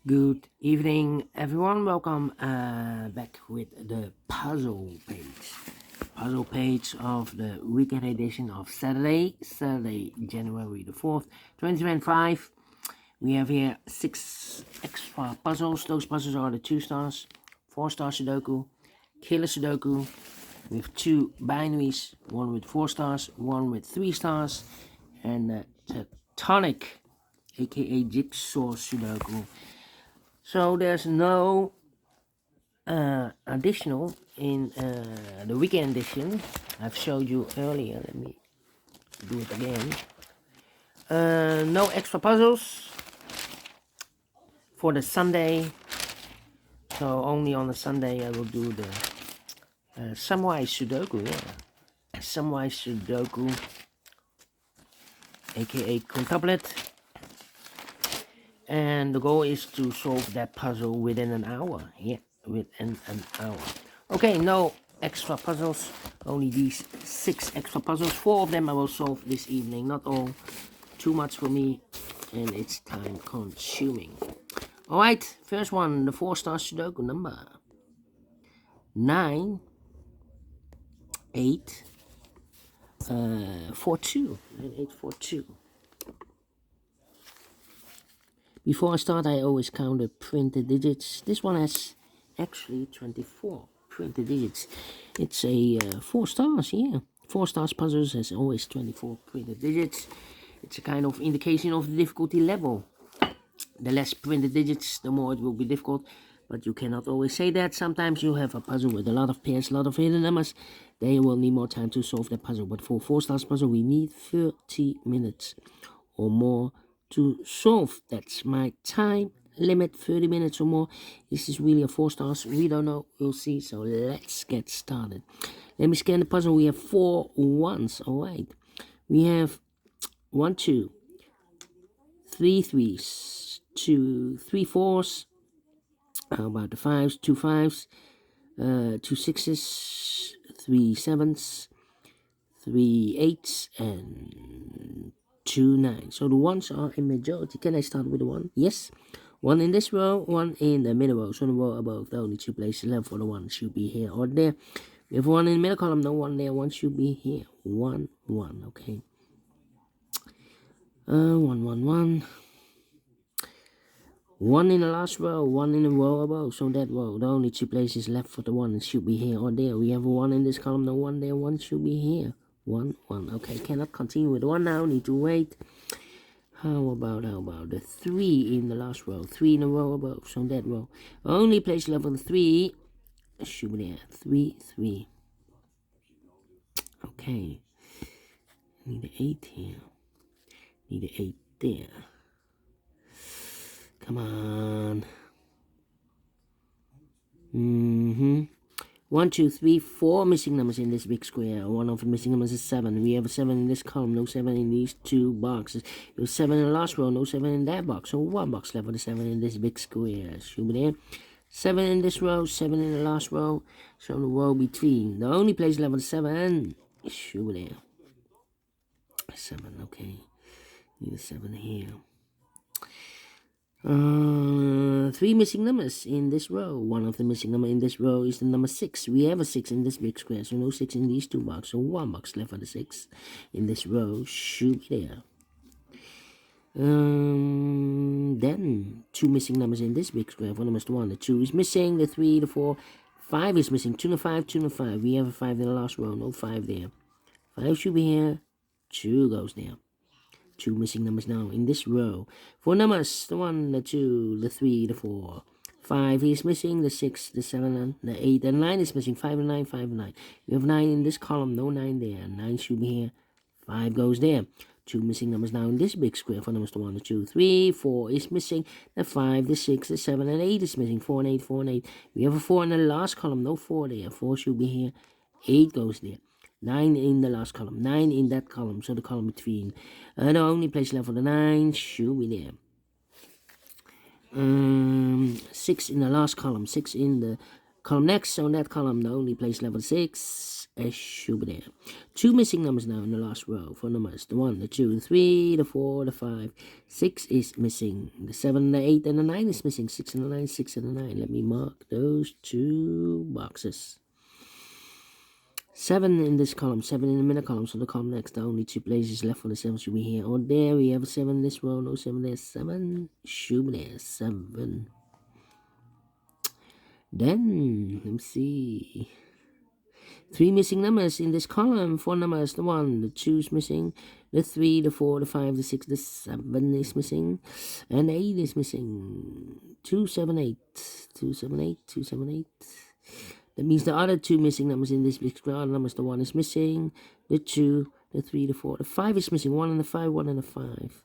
Good evening, everyone. Welcome back with the puzzle page. Puzzle page of the weekend edition of Saturday, January the 4th, 2025. We have here 6 extra puzzles. Those puzzles are the 2 stars, 4 star Sudoku, Killer Sudoku. We have 2 binaries, one with 4 stars, one with 3 stars, and Tectonic, aka Jigsaw Sudoku. So there's no additional in the weekend edition. I've showed you earlier. Let me do it again. No extra puzzles for the Sunday. So only on the Sunday I will do the Samurai Sudoku. Yeah, Samurai Sudoku, aka Quintuplet. And the goal is to solve that puzzle within an hour. Yeah, within an hour. Okay, no extra puzzles. Only these 6 extra puzzles. 4 of them I will solve this evening. Not all. Too much for me. And it's time consuming. Alright, first one. The 4 star Sudoku number. 9, 8, 4, 2. 9, 8, 4, 2. Before I start, I always count the printed digits. This one has actually 24 printed digits. It's a 4 stars, yeah. 4 stars puzzles has always 24 printed digits. It's a kind of indication of the difficulty level. The less printed digits, the more it will be difficult. But you cannot always say that. Sometimes you have a puzzle with a lot of pairs, a lot of hidden numbers. Then you will need more time to solve that puzzle. But for 4 stars puzzle, we need 30 minutes or more to solve. That's my time limit, 30 minutes or more. This is really a 4 stars. We don't know. We'll see. So let's get started. Let me scan the puzzle. We have 4 ones. All right. We have 1, 2, 3 threes, 2, 3 fours. How about the 5s? 2 5s, 2 6s, 3 7s, 3 8s, and 2 9s. So the ones are in majority. Can I start with the 1? Yes. 1 in this row, 1 in the middle row. So the row above, the only 2 places left for the 1 should be here or there. We have 1 in the middle column, no 1 there. 1 should be here. 1 1. Okay. 1 1 1. 1 in the last row, 1 in the row above. So that row, the only 2 places left for the 1 should be here or there. We have a 1 in this column, no 1 there. 1 should be here. 1 1. Okay, cannot continue with 1 now. Need to wait. How about the 3 in the last row? 3 in the row above. So that row, only place left for the 3 should be there. 3 3. Okay. Need an 8 here. Need an 8 there. Come on. 1, 2, 3, 4 missing numbers in this big square. One of the missing numbers is 7. We have a 7 in this column, no 7 in these 2 boxes. There's 7 in the last row, no 7 in that box. So 1 box left for the 7 in this big square. Should be there. 7 in this row, 7 in the last row. So the row between. The only place left for the 7 should be there. 7, okay. Need a 7 here. 3 missing numbers in this row. One of the missing number in this row is the number 6. We have a 6 in this big square, so no 6 in these 2 boxes. So 1 box left for the 6 in this row should be there. Then 2 missing numbers in this big square. One number is the 1. The 2 is missing. The 3, the 4, 5 is missing. 2 and 5, 2 and 5. We have a 5 in the last row. No 5 there. 5 should be here. 2 goes there. 2 missing numbers now in this row. 4 numbers, the 1, the 2, the 3, the 4. 5 is missing, the 6, the 7, the 8, and 9 is missing. 5 and 9, 5 and 9. We have 9 in this column, no 9 there. 9 should be here. 5 goes there. 2 missing numbers now in this big square. 4 numbers, the 1, the 2, 3, 4 is missing. The 5, the 6, the 7, and 8 is missing. 4 and 8, 4 and 8. We have a 4 in the last column, no 4 there. 4 should be here. 8 goes there. 9 in the last column, 9 in that column, so the column between. The only place left for the 9 should be there. 6 in the last column, 6 in the column next, so in that column, the only place left for 6 it should be there. 2 missing numbers now in the last row. 4 numbers. The 1, the 2, the 3, the 4, the 5. 6 is missing. The 7, the 8, and the 9 is missing. 6 and the 9, 6 and the 9. Let me mark those 2 boxes. 7 in this column, 7 in the middle column, so the column next, the only 2 places left for the 7 should be here or there. We have a 7 in this row, no 7 there, 7, should be there, 7. Then, let me see, 3 missing numbers in this column, 4 numbers, the 1, the 2 is missing, the 3, the 4, the 5, the 6, the 7 is missing, and the 8 is missing, 2, 7, 8, 2, 7, 8, 2, 7, 8. That means the other 2 missing numbers in this big square numbers, the 1 is missing, the 2, the 3, the 4, the 5 is missing, 1 and the 5, 1 and the 5.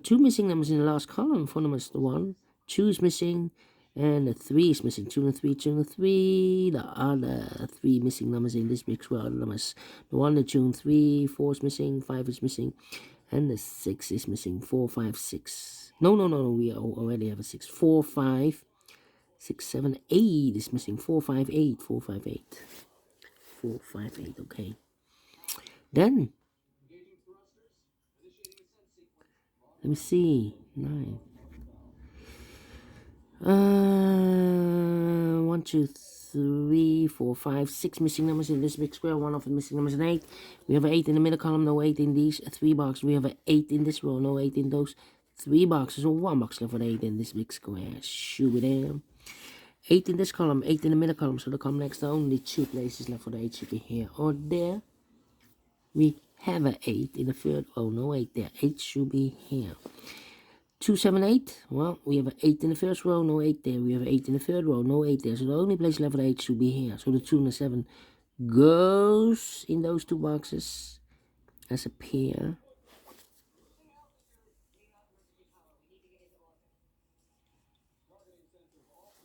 2 missing numbers in the last column, 4 numbers, the 1, 2 is missing, and the 3 is missing, 2 and 3, 2 and 3. The other 3 missing numbers in this big square numbers, the 1, the 2 and 3, 4 is missing, 5 is missing, and the 6 is missing, 4, 5, 6. No, we already have a 6, 4, 5. 6, 7, 8 is missing. 4, 5, 8. 4, 5, 8. 4, 5, 8. Okay. Then, let me see. 9. 1, 2, 3, 4, 5, 6 missing numbers in this big square. 1 of the missing numbers is an 8. We have an 8 in the middle column. No 8 in these 3 boxes. We have an 8 in this row. No 8 in those 3 boxes. So 1 box left with 8 in this big square. Shoot it in. 8 in this column, 8 in the middle column, so the column next, the only 2 places left for the 8 should be here or there. We have an 8 in the third row, no 8 there, 8 should be here. 2, 7, 8, well, we have an 8 in the first row, no 8 there. We have an 8 in the third row, no 8 there, so the only place left for the 8 should be here. So the 2 and the 7 goes in those 2 boxes as a pair.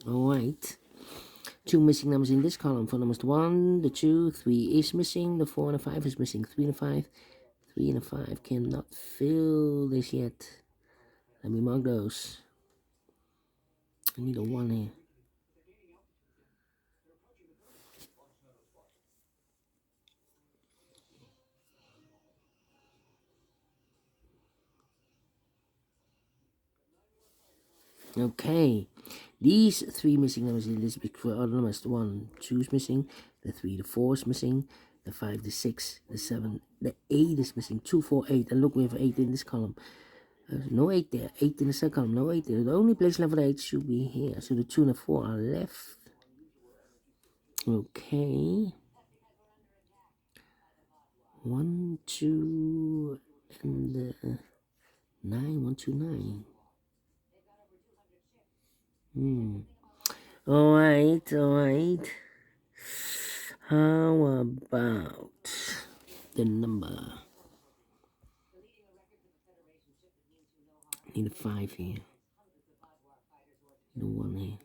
Alright. 2 missing numbers in this column. 4 numbers, the 1, the 2, 3 is missing, the 4 and the 5 is missing, 3 and the 5, 3 and the 5 cannot fill this yet. Let me mark those. I need a 1 here. Okay, these 3 missing numbers in this big other numbers. The 1, 2 is missing, the 3, the 4 is missing, the 5, the 6, the 7, the 8 is missing. 2, 4, 8. And look, we have 8 in this column. No 8 there. 8 in the second column. No 8 there. The only place left for the 8 should be here. So the 2 and the 4 are left. Okay. 1, 2, and 9. 1, 2, 9. Alright. How about the number? Need a 5 here. The 1 here.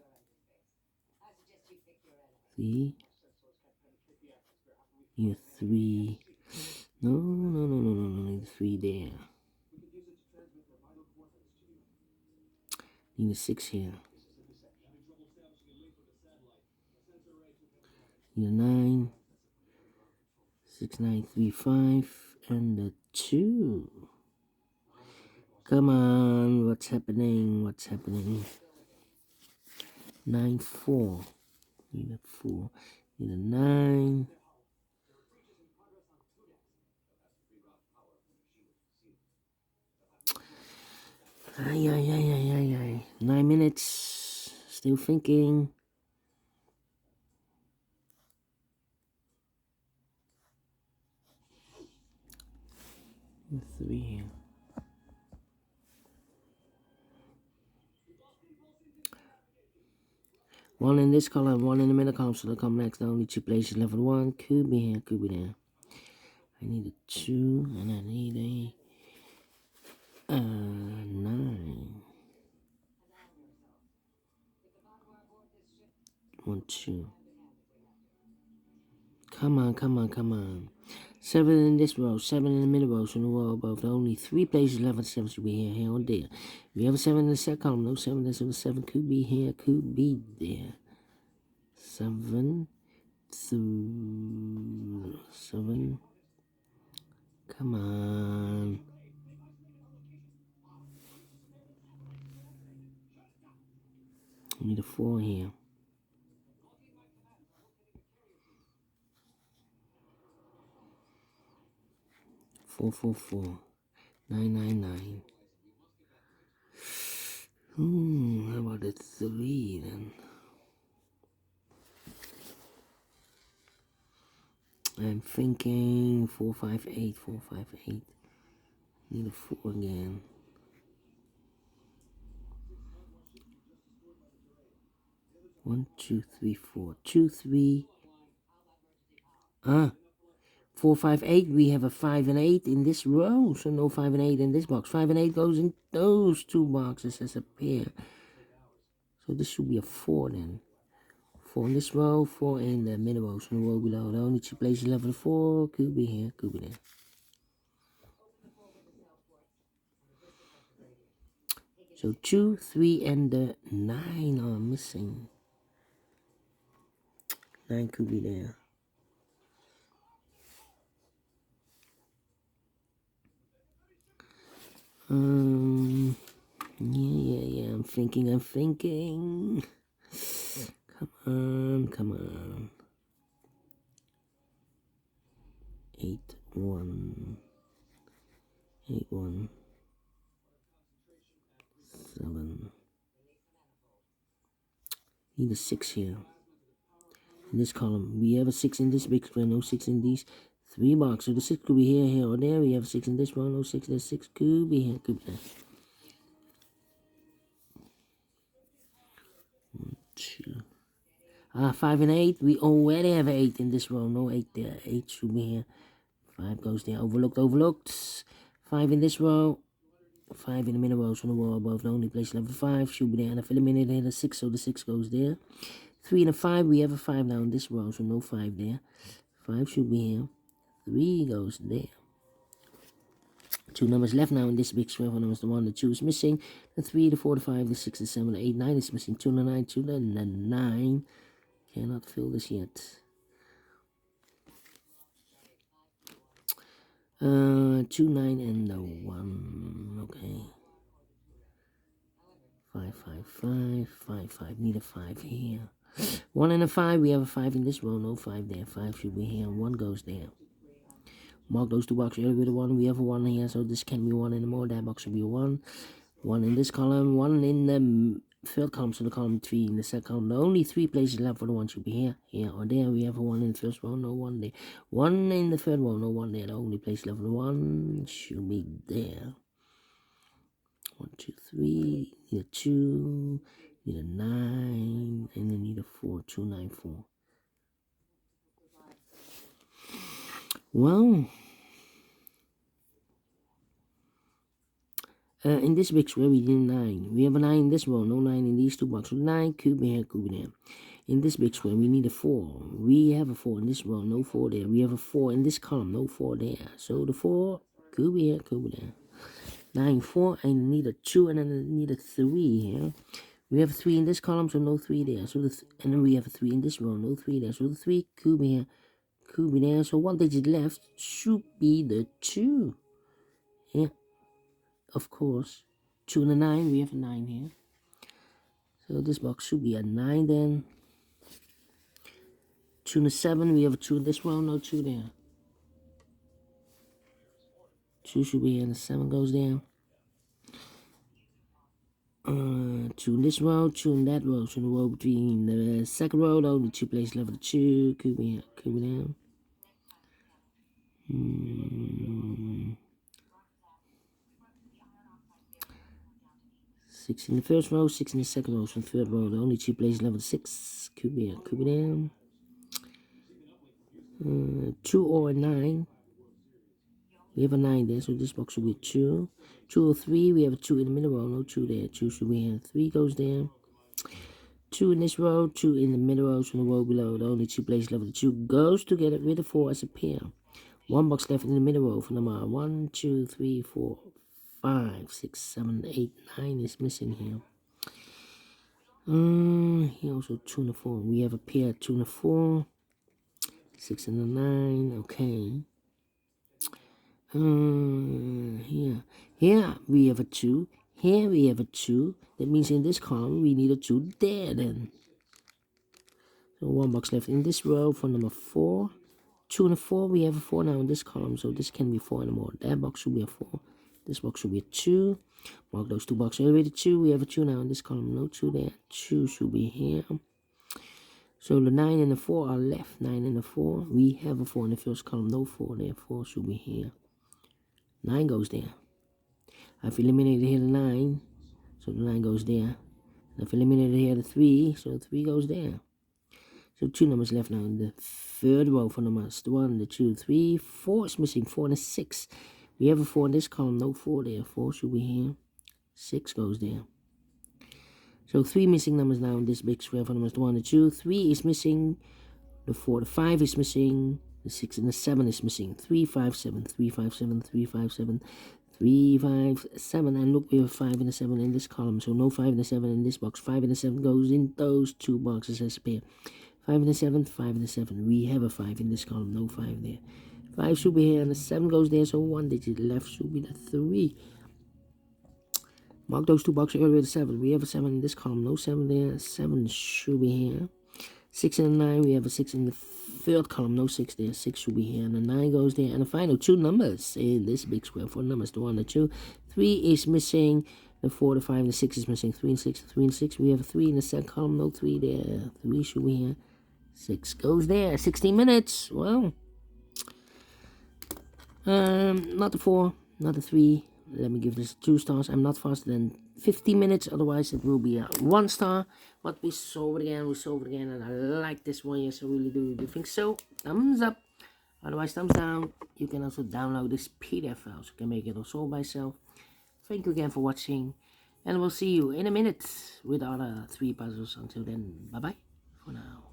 3. Need a 3. No. Need a 3 there. Need a 6 here. Need a 9. 6, 9, 3, 5. And a 2. Come on, what's happening? 9, 4. Need a 4. Need a 9. Ay. 9 minutes. Still thinking. 3 here. One in this column, 1 in the middle column, so they'll come next. The only 2 places left for 1. Could be here, could be there. I need a 2, and I need a 9. 1, 2. Come on. 7 in this row, 7 in the middle row, so in the row above. There are only 3 places left for the 7 should be here or there. We have a 7 in the second column, no 7 there, so the 7 could be here, could be there. 7, 7. Come on. I need a 4 here. 4, 4, 4. 9, 9, 9. How about a 3 then? I'm thinking 4, 5, 8, 4, 5, 8. Need a 4 again. One, 2, 3, 4. 2, 3. 4, 5, 8. We have a 5 and 8 in this row, so no 5 and 8 in this box. 5 and 8 goes in those two boxes as a pair. So this should be a 4 then. 4 in this row, 4 in the middle row, so the row below. The only two places left for the 4 could be here, could be there. So 2, 3, and the 9 are missing. 9 could be there. Yeah, I'm thinking. Come on. 8, 1. 8, 1. 7. Need a 6 here. In this column, we have a 6 in this big square, no 6 in these 3 boxes. So the 6 could be here, or there. We have 6 in this one, no 6. The 6 could be here, could be there. 1, 2. 5 and 8. We already have 8 in this row, no 8 there. 8 should be here. 5 goes there. Overlooked. 5 in this row. 5 in the middle row, so the row above. The only place level 5 should be there. And I've eliminated a 6, so the 6 goes there. 3 and a 5, we have a 5 now in this row, so no 5 there. 5 should be here. 3 goes there. 2 numbers left now in this big square. 1 numbers, the 1, the 2 is missing. The 3, the 4, the 5, the 6, the 7, the 8, 9 is missing. 2 and the 9, 2 and the 9. Cannot fill this yet. 2, 9, and the 1. Okay. 5, 5, 5, 5, 5. Need a 5 here. 1 and a 5. We have a 5 in this row. No 5 there. 5 should be here. 1 goes there. Mark those two boxes with a 1. We have a 1 here, so this can't be 1 anymore. That box should be a 1. 1 in this column. 1 in the third column, so the column 3 in the second column. The only 3 places left for the 1 should be here, or there. We have a 1 in the first row. No 1 there. 1 in the third row. No 1 there. The only place left for the 1 should be there. 1, 2, 3. Need a 2. Need a 9. And then need a 4. 2, 9, 4. Well, in this big square we did 9. We have a 9 in this row, no 9 in these two boxes. 9 could be here, could be there. In this big square we need a 4. We have a 4 in this row, no 4 there. We have a 4 in this column, no 4 there. So the 4 could be here, could be there. 9, 4, I need a 2 and then I need a 3 here. We have a 3 in this column, so no 3 there. So and then we have a 3 in this row, no 3 there. So the 3 could be here, could be there. So 1 digit left should be the 2. Yeah, of course. 2 and a 9, we have a 9 here. So this box should be a 9 then. 2 and a 7, we have a 2 in this row, no 2 there. 2 should be here, and the 7 goes there. 2 in this row, 2 in that row. So the row between the second row, the only 2 places left for the 2. Could be here, could be there. 6 in the first row, 6 in the second row. So the third row, the only 2 places left for the 6. Could be here, could be there. 2 or a 9. We have a 9 there, so this box should be a 2. 2 or 3, we have a 2 in the middle row, no 2 there. 2 should be here, 3 goes there. 2 in this row, 2 in the middle row, so the row below, the only 2 places left, the 2 goes together with the 4 as a pair. 1 box left in the middle row for number 1, 2, 3, 4, 5, 6, 7, 8, 9 is missing here. Here also 2 and a 4. We have a pair 2 and a 4. 6 and a 9. Okay. Here we have a 2. Here we have a 2. That means in this column we need a 2 there then. So 1 box left in this row for number 4. 2 and a 4. We have a 4 now in this column, so this can be 4 anymore. That box should be a 4. This box should be a 2. Mark those 2 boxes. Already 2. We have a 2 now in this column. No 2 there. 2 should be here. So the 9 and the 4 are left. 9 and the 4. We have a 4 in the first column. No 4 there. 4 should be here. 9 goes there. I've eliminated here the 9. So the 9 goes there. I've eliminated here the 3. So the 3 goes there. So 2 numbers left now in the third row for numbers. The 1, the 2, 3, 4 is missing. 4 and a 6. We have a 4 in this column. No 4 there. 4 should be here. 6 goes there. So 3 missing numbers now in this big square for numbers. The 1, the 2, 3 is missing. The 4, the 5 is missing. The 6 and the 7 is missing. 3, 5, 7, 3, 5, 7, 3, 5, 7, 3, 5, 7. And look, we have 5 and a 7 in this column. So no 5 and a 7 in this box. 5 and a 7 goes in those 2 boxes as a pair. 5 and a 7, 5 and a 7. We have a 5 in this column. No 5 there. 5 should be here and the 7 goes there. So 1 digit left should be the 3. Mark those 2 boxes earlier the 7. We have a 7 in this column. No 7 there. 7 should be here. 6 and a 9. We have a 6 in the third column. No 6 there. 6 should be here. And the 9 goes there. And the final 2 numbers in this big square. 4 numbers. The 1, the 2. 3 is missing. The 4, the 5, and the 6 is missing. 3 and 6. 3 and 6. We have a 3 in the second column. No 3 there. 3 should be here. 6 goes there. 16 minutes. Well. Not the 4. Not the 3. Let me give this 2 stars. I'm not faster than 50 minutes, otherwise it will be a 1 star. But we solved it again, and I like this one. Yes, I really do. If you think so, thumbs up. Otherwise, thumbs down. You can also download this PDF file, so you can make it also by yourself. Thank you again for watching, and we'll see you in a minute with other 3 puzzles. Until then, bye bye for now.